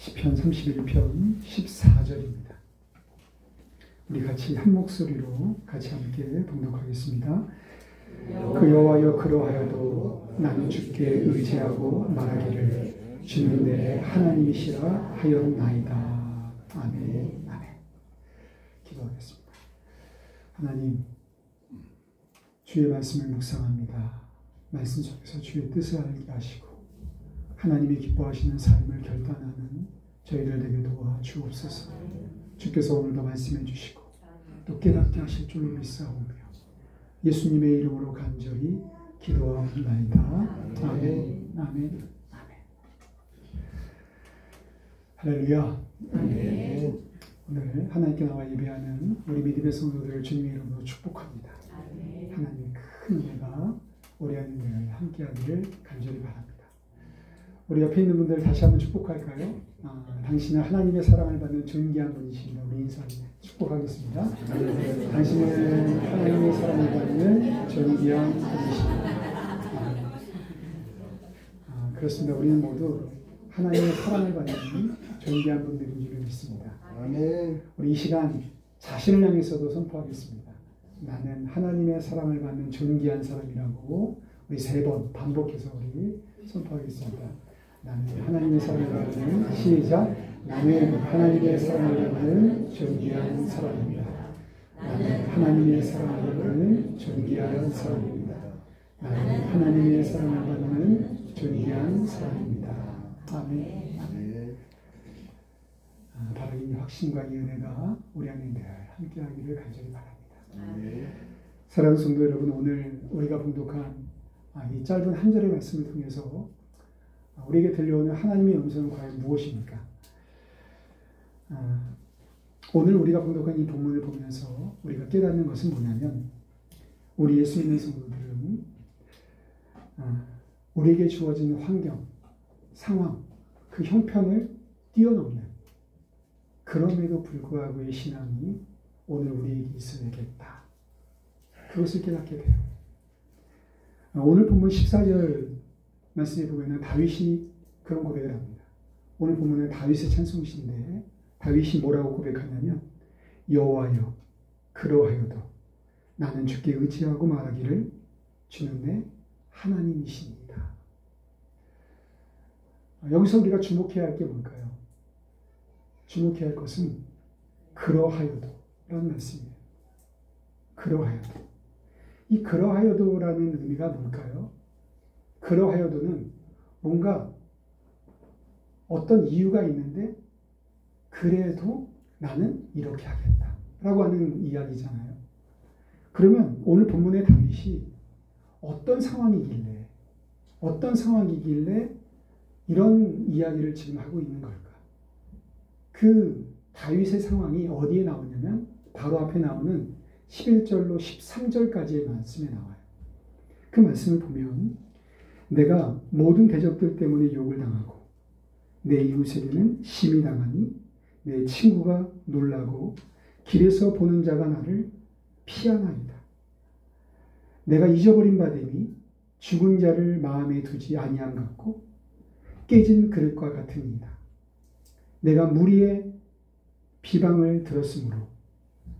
시편 31편 14절입니다. 우리 같이 한 목소리로 같이 함께 봉독하겠습니다. 그 여호와여 그러하여도 나는 주께 의지하고 말하기를 주는 내 하나님이시라 하였나이다. 아멘. 아멘. 기도하겠습니다. 하나님, 주의 말씀을 묵상합니다. 말씀 속에서 주의 뜻을 알게 하시고 하나님이 기뻐하시는 삶을 결단하는 저희들 되게 도와주옵소서. 주께서 오늘도 말씀해 주시고 또 깨닫게 하실 줄로 믿사오며 예수님의 이름으로 간절히 기도하옵나이다. 아멘. 아멘. 아멘. 할렐루야. 아멘. 오늘 하나님께 나와 예배하는 우리 믿음의 성도들을 주님의 이름으로 축복합니다. 하나님의 큰 은혜가 우리 안에 늘 함께하기를 간절히 바랍니다. 우리 옆에 있는 분들 다시 한번 축복할까요? 당신은 하나님의 사랑을 받는 존귀한 분이십니다. 우리 인사합니다. 축복하겠습니다. 당신은 하나님의 사랑을 받는 존귀한 분이십니다. 그렇습니다. 우리는 모두 하나님의 사랑을 받는 존귀한 분들인 줄 믿습니다. 우리 이 시간 자신을 향해서도 선포하겠습니다. 나는 하나님의 사랑을 받는 존귀한 사람이라고 우리 3번 반복해서 우리 선포하겠습니다. 나는 하나님의 사랑을 받는 시작. 나는 하나님의 사랑을 받는 존귀한 사람입니다. 나는 하나님의 사랑을 받는 존귀한 사람입니다. 나는 하나님의 사랑을 받는 존귀한 사람입니다. 아멘. 아멘. 바로 이 확신과 이 은혜가 우리 안에 늘 함께하기를 간절히 바랍니다. 아멘. 사랑하는 성도 여러분, 오늘 우리가 봉독한 이 짧은 한 절의 말씀을 통해서 우리에게 들려오는 하나님의 음성은 과연 무엇입니까? 오늘 우리가 봉독한 이 본문을 보면서 우리가 깨닫는 것은 뭐냐면, 우리 예수 믿는 성도들은 우리에게 주어진 환경, 상황, 그 형편을 뛰어넘는, 그럼에도 불구하고의 신앙이 오늘 우리에게 있어야겠다. 그것을 깨닫게 돼요. 오늘 본문 14절 말씀에 보면 다윗이 그런 고백을 합니다. 오늘 본문은 다윗의 찬송시인데 다윗이 뭐라고 고백하냐면, 여호와여 그러하여도 나는 주께 의지하고 말하기를 주는 내 하나님이십니다. 여기서 우리가 주목해야 할 게 뭘까요? 주목해야 할 것은 그러하여도 라는 말씀이에요. 그러하여도. 이 그러하여도라는 의미가 뭘까요? 그러하여도는 뭔가 어떤 이유가 있는데 그래도 나는 이렇게 하겠다 라고 하는 이야기잖아요. 그러면 오늘 본문의 다윗이 어떤 상황이길래 이런 이야기를 지금 하고 있는 걸까? 그 다윗의 상황이 어디에 나오냐면 바로 앞에 나오는 11절로 13절까지의 말씀에 나와요. 그 말씀을 보면, 내가 모든 대적들 때문에 욕을 당하고 내 이웃에게는 심히 당하니 내 친구가 놀라고 길에서 보는 자가 나를 피하나이다. 내가 잊어버린 바 되니 죽은 자를 마음에 두지 아니함 같고 깨진 그릇과 같으니이다. 내가 무리의 비방을 들었으므로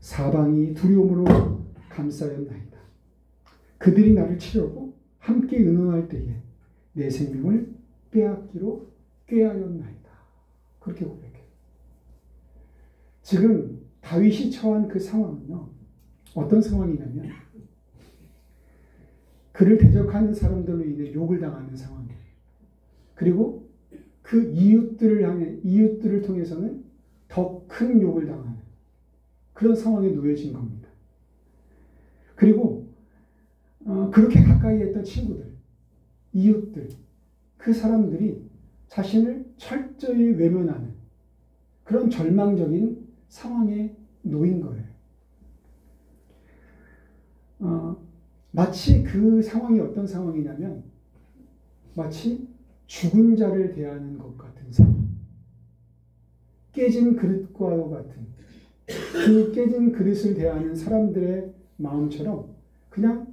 사방이 두려움으로 감싸였나이다. 그들이 나를 치려고 함께 의논할 때에 내 생명을 빼앗기로 꾀하였나이다. 그렇게 고백해요. 지금 다윗이 처한 그 상황은요, 어떤 상황이냐면 그를 대적하는 사람들로 인해 욕을 당하는 상황이에요. 그리고 그 이웃들을 통해서는 더 큰 욕을 당하는 그런 상황에 놓여진 겁니다. 그리고 그렇게 가까이 했던 친구들, 이웃들, 그 사람들이 자신을 철저히 외면하는 그런 절망적인 상황에 놓인 거예요. 마치 그 상황이 어떤 상황이냐면 마치 죽은 자를 대하는 것 같은 상황. 깨진 그릇과 같은, 그 깨진 그릇을 대하는 사람들의 마음처럼 그냥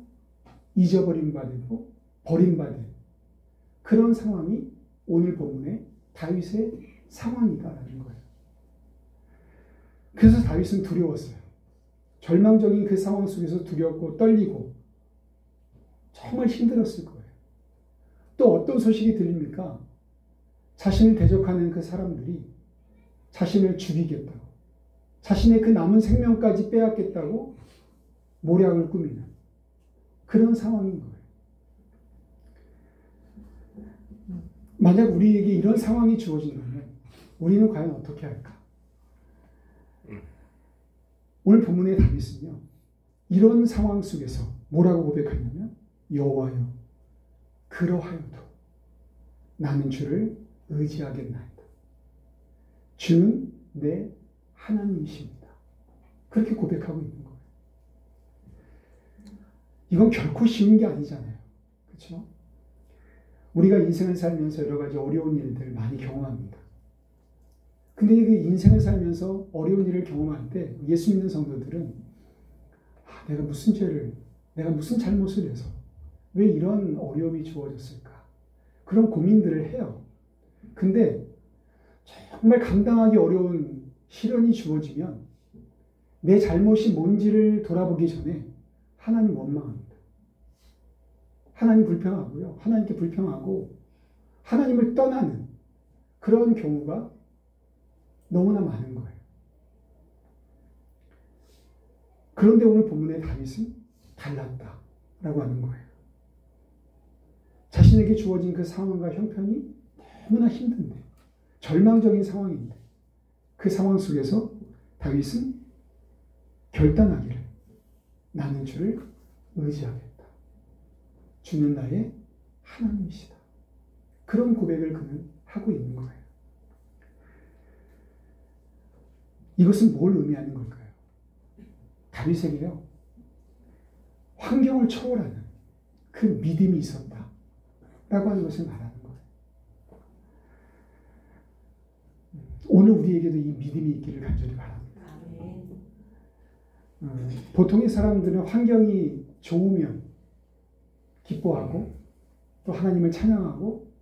잊어버린 바 되고 버림받은 그런 상황이 오늘 본문의 다윗의 상황이다라는 거예요. 그래서 다윗은 두려웠어요. 절망적인 그 상황 속에서 두렵고 떨리고 정말 힘들었을 거예요. 또 어떤 소식이 들립니까? 자신을 대적하는 그 사람들이 자신을 죽이겠다고, 자신의 그 남은 생명까지 빼앗겠다고 모략을 꾸미는 그런 상황인 거예요. 만약 우리에게 이런 상황이 주어진다면 우리는 과연 어떻게 할까? 오늘 본문의 다윗은요, 이런 상황 속에서 뭐라고 고백하냐면, 여호와여, 그러하여도 나는 주를 의지하겠나이다. 주는 내 하나님이십니다. 그렇게 고백하고 있는 거예요. 이건 결코 쉬운 게 아니잖아요. 그렇죠? 우리가 인생을 살면서 여러 가지 어려운 일들 많이 경험합니다. 근데 그 인생을 살면서 어려운 일을 경험할 때 예수 믿는 성도들은 내가 무슨 죄를, 내가 무슨 잘못을 해서 왜 이런 어려움이 주어졌을까? 그런 고민들을 해요. 근데 정말 감당하기 어려운 시련이 주어지면 내 잘못이 뭔지를 돌아보기 전에 하나님 원망합니다. 하나님 불평하고요. 하나님께 불평하고 하나님을 떠나는 그런 경우가 너무나 많은 거예요. 그런데 오늘 본문의 다윗은 달랐다라고 하는 거예요. 자신에게 주어진 그 상황과 형편이 너무나 힘든데, 절망적인 상황인데, 그 상황 속에서 다윗은 결단하기를 나는 주를 의지하겠다. 주는 나의 하나님이시다. 그런 고백을 그는 하고 있는 거예요. 이것은 뭘 의미하는 걸까요? 다윗에게요, 환경을 초월하는 그 믿음이 있었다 라고 하는 것을 말하는 거예요. 오늘 우리에게도 이 믿음이 있기를 간절히 바랍니다. 보통의 사람들은 환경이 좋으면 기뻐하고 또 하나님을 찬양하고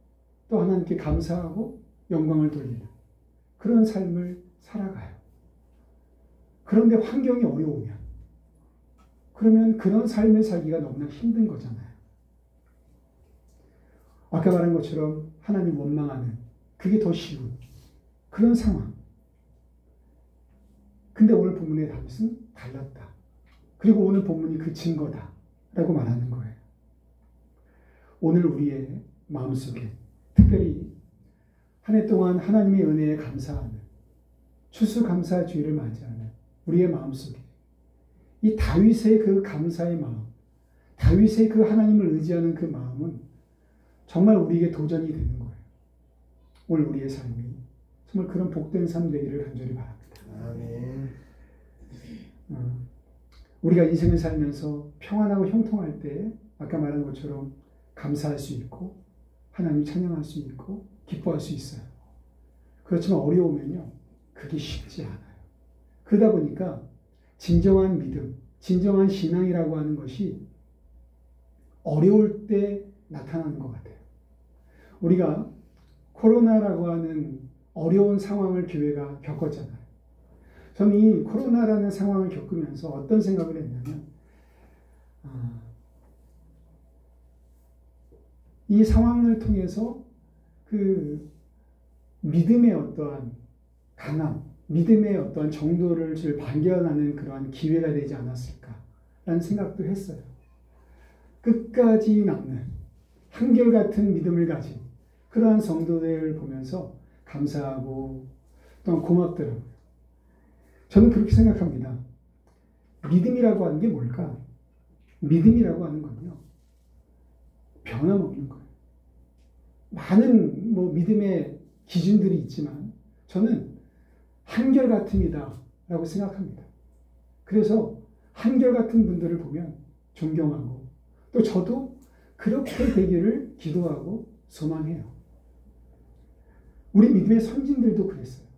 또 하나님께 감사하고 영광을 돌리는 그런 삶을 살아가요. 그런데 환경이 어려우면 그러면 그런 삶을 살기가 너무나 힘든 거잖아요. 아까 말한 것처럼 하나님 원망하는 그게 더 쉬운 그런 상황. 근데 오늘 본문의 다윗은 달랐다. 그리고 오늘 본문이 그 증거다 라고 말하는 거예요. 오늘 우리의 마음속에 특별히 한 해 동안 하나님의 은혜에 감사하는 추수감사주의를 맞이하는 우리의 마음속에 이 다윗의 그 감사의 마음, 다윗의 그 하나님을 의지하는 그 마음은 정말 우리에게 도전이 되는 거예요. 오늘 우리의 삶이 정말 그런 복된 삶 되기를 간절히 바랍니다. 아멘. 우리가 인생을 살면서 평안하고 형통할 때 아까 말한 것처럼 감사할 수 있고 하나님 찬양할 수 있고 기뻐할 수 있어요. 그렇지만 어려우면요, 그게 쉽지 않아요. 그러다 보니까 진정한 믿음, 진정한 신앙이라고 하는 것이 어려울 때 나타나는 것 같아요. 우리가 코로나라고 하는 어려운 상황을 교회가 겪었잖아요. 저는 이 코로나라는 상황을 겪으면서 어떤 생각을 했냐면, 이 상황을 통해서 그 믿음의 어떠한 강함, 믿음의 어떠한 정도를 발견하는 그러한 기회가 되지 않았을까라는 생각도 했어요. 끝까지 남는 한결같은 믿음을 가진 그러한 성도들을 보면서 감사하고 또 고맙더라고요. 저는 그렇게 생각합니다. 믿음이라고 하는 게 뭘까? 믿음이라고 하는 건요, 변함없는 거예요. 많은 믿음의 기준들이 있지만 저는 한결같음이다 라고 생각합니다. 그래서 한결같은 분들을 보면 존경하고 또 저도 그렇게 되기를 기도하고 소망해요. 우리 믿음의 선진들도 그랬어요.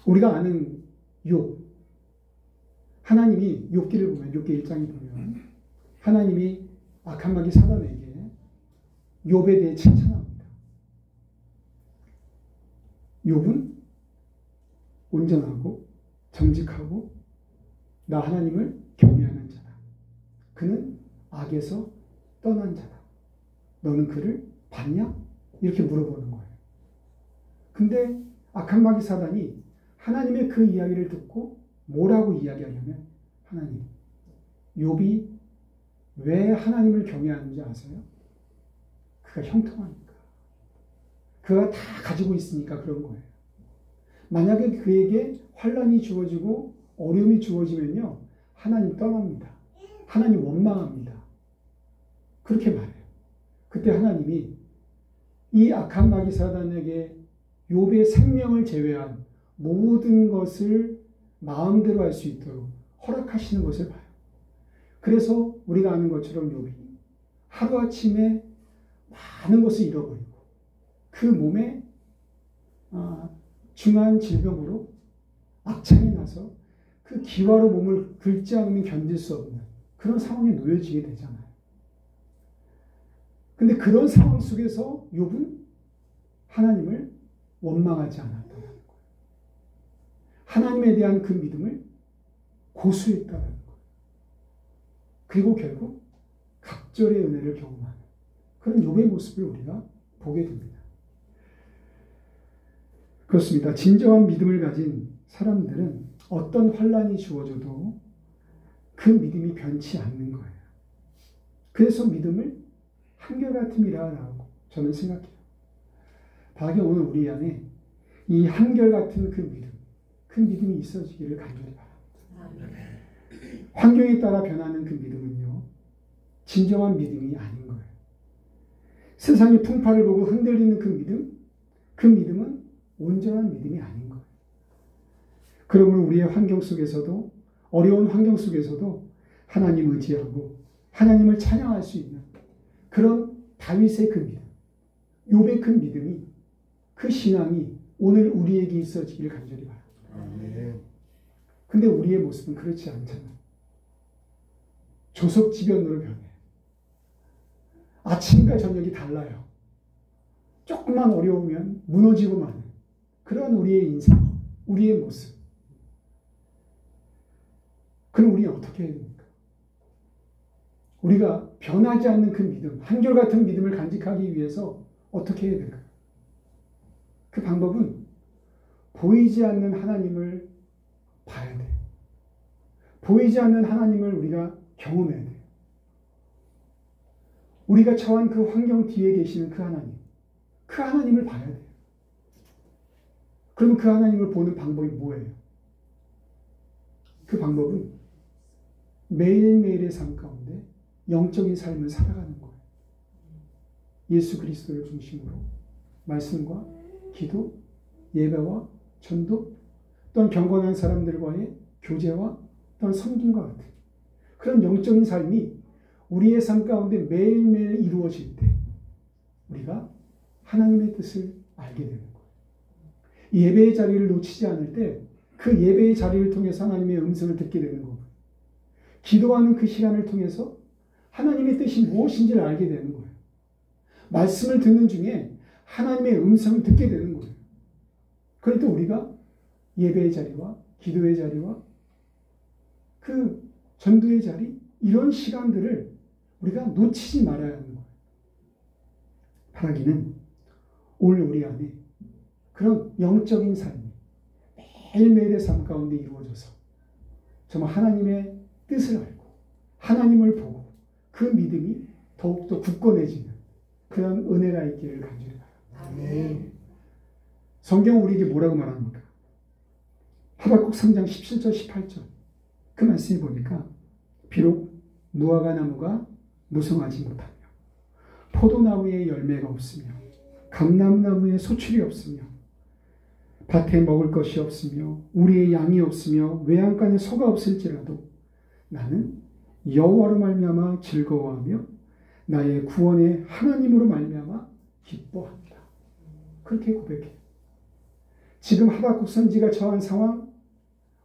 우리가 아는 욥, 하나님이 욥기를 보면, 욥기 1장에 보면 하나님이 악한 마귀 사단에게 욥에 대해 칭찬합니다. 욥은 온전하고 정직하고 나 하나님을 경외하는 자다. 그는 악에서 떠난 자다. 너는 그를 봤냐? 이렇게 물어보는 거예요. 근데 악한 마귀 사단이 하나님의 그 이야기를 듣고 뭐라고 이야기하냐면, 하나님, 욥이 왜 하나님을 경외하는지 아세요? 그가 형통하니까. 그가 다 가지고 있으니까 그런 거예요. 만약에 그에게 환난이 주어지고 어려움이 주어지면요, 하나님 떠납니다. 하나님 원망합니다. 그렇게 말해요. 그때 하나님이 이 악한 마귀 사단에게 욥의 생명을 제외한 모든 것을 마음대로 할 수 있도록 허락하시는 것을 봐요. 그래서 우리가 아는 것처럼 욥이 하루아침에 많은 것을 잃어버리고 그 몸에 중한 질병으로 악창이 나서 그 기화로 몸을 긁지 않으면 견딜 수 없는 그런 상황에 놓여지게 되잖아요. 근데 그런 상황 속에서 욥은 하나님을 원망하지 않았다는 거예요. 하나님에 대한 그 믿음을 고수했다는 거예요. 그리고 결국 갑절의 은혜를 경험하는 그런 욥의 모습을 우리가 보게 됩니다. 그렇습니다. 진정한 믿음을 가진 사람들은 어떤 환난이 주어져도 그 믿음이 변치 않는 거예요. 그래서 믿음을 한결같음이라고 저는 생각해요. 바라기 오늘 우리 안에 이 한결같은 그 믿음이 있어지기를 간절히 바랍니다. 환경에 따라 변하는 그 믿음은요, 진정한 믿음이 아닌 거예요. 세상의 풍파를 보고 흔들리는 그 믿음은 온전한 믿음이 아닌 거예요. 그러므로 우리의 환경 속에서도, 어려운 환경 속에서도 하나님 의지하고 하나님을 찬양할 수 있는 그런 다윗의 그 믿음, 욥의 그 믿음이, 그 신앙이 오늘 우리에게 있어지기를 간절히 바랍니다. 근데 우리의 모습은 그렇지 않잖아요. 조석지변으로 변해. 아침과 저녁이 달라요. 조금만 어려우면 무너지고 마는 그런 우리의 인생, 우리의 모습. 그럼 우리는 어떻게 해야 됩니까? 우리가 변하지 않는 그 믿음, 한결같은 믿음을 간직하기 위해서 어떻게 해야 될까요? 그 방법은 보이지 않는 하나님을 봐야 돼요. 보이지 않는 하나님을 우리가 경험해야 돼요. 우리가 처한 그 환경 뒤에 계시는 그 하나님을 봐야 돼요. 그러면 그 하나님을 보는 방법이 뭐예요? 그 방법은 매일매일의 삶 가운데 영적인 삶을 살아가는 거예요. 예수 그리스도를 중심으로 말씀과 기도, 예배와 전도, 또한 경건한 사람들과의 교제와 또한 섬김과 같은 그런 영적인 삶이 우리의 삶 가운데 매일매일 이루어질 때 우리가 하나님의 뜻을 알게 되는 거예요. 이 예배의 자리를 놓치지 않을 때 그 예배의 자리를 통해서 하나님의 음성을 듣게 되는 거고요. 기도하는 그 시간을 통해서 하나님의 뜻이 무엇인지를 알게 되는 거예요. 말씀을 듣는 중에 하나님의 음성을 듣게 되는 거예요. 그러니까 우리가 예배의 자리와 기도의 자리와 그 전도의 자리, 이런 시간들을 우리가 놓치지 말아야 하는 거예요. 바라기는 오늘 우리 안에 그런 영적인 삶이 매일매일의 삶 가운데 이루어져서 정말 하나님의 뜻을 알고 하나님을 보고 그 믿음이 더욱더 굳건해지는 그런 은혜가 있기를 간절히 바랍니다. 성경은 우리에게 뭐라고 말합니까? 하박국 3장 17절 18절 그 말씀을 보니까 비록 무화과 나무가 무성하지 못하며 포도나무에 열매가 없으며 감람나무에 소출이 없으며 밭에 먹을 것이 없으며 우리의 양이 없으며 외양간에 소가 없을지라도 나는 여호와로 말미암아 즐거워하며 나의 구원의 하나님으로 말미암아 기뻐합니다. 그렇게 고백해요. 지금 하박국 선지가 처한 상황,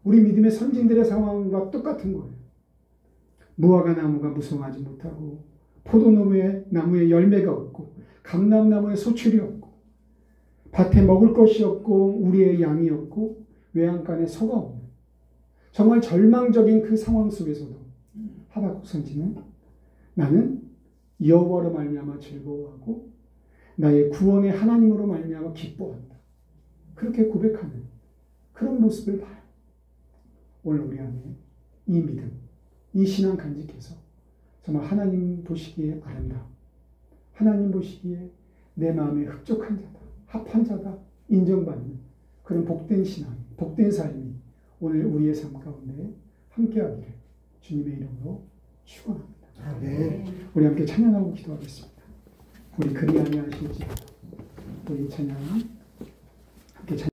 우리 믿음의 선진들의 상황과 똑같은 거예요. 무화과 나무가 무성하지 못하고 포도나무에 열매가 없고 감람나무에 소출이 없고 밭에 먹을 것이 없고 우리의 양이 없고 외양간에 소가 없는 정말 절망적인 그 상황 속에서도 하박국 선지는 나는 여호와로 말미암아 즐거워하고 나의 구원의 하나님으로 말미암아 기뻐한다. 그렇게 고백하는 그런 모습을 봐요. 오늘 우리 안에 이 믿음, 이 신앙 간직해서 정말 하나님 보시기에 아름다움, 하나님 보시기에 내 마음에 흡족한 자다, 합한 자다 인정받는 그런 복된 신앙, 복된 삶이 오늘 우리의 삶 가운데 함께하기를 주님의 이름으로 축원합니다. 네. 우리 함께 찬양하고 기도하겠습니다. 우리 그리 아니하실지라도 우리 찬양 함께 찬양.